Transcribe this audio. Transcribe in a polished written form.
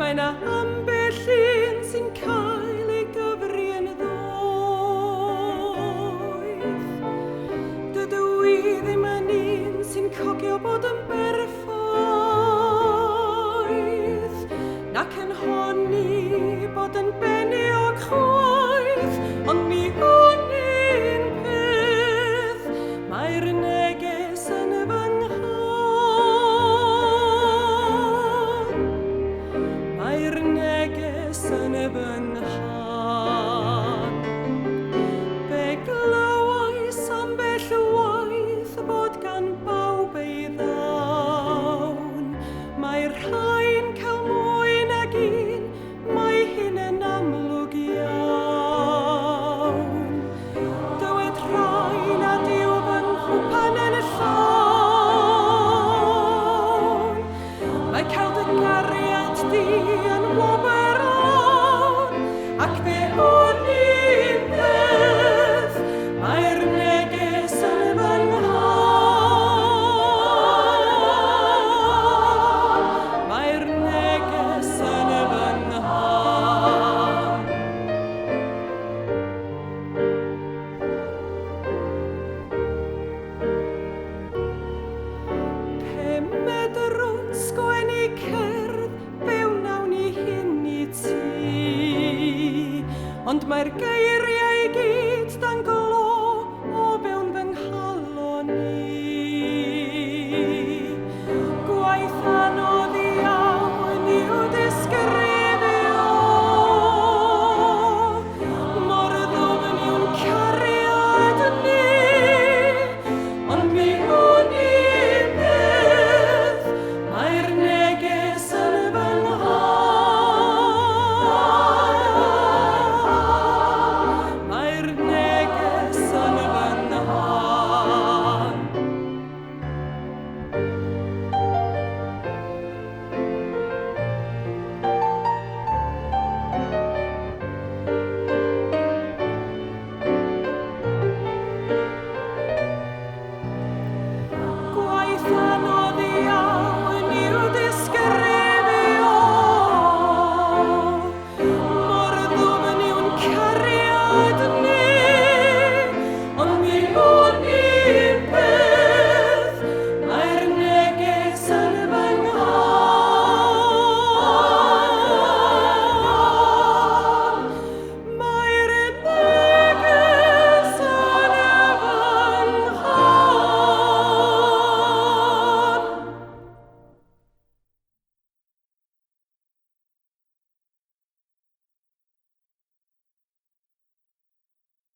Mae 'na ambell un sy'n cael ei gyfri yn ddoeth. Dydw i ddim yn un sy'n cogio bod yn berffaith, nac yn honni bod yn beniog chwaith, ond mi o'n un peth, mae'r neges yn fy nghan. Mae'r neges yn fy nghan. Fe glywais ambell waith bod gan bawb ei ddawn. Mae rhai'n cael mwy nag un, mae hyn yn amlwg iawn. Dywed rhai nad yw fy nghwpan yn llawn. Mae cael dy gariad di yn wobr on, ac fe o'n un peth, mae'r neges yn fy nghan. Mae'r neges yn fy nghan. Pe medrwn sgwennu cerdd, fe wnawn ni hyn i ti, ond mae'r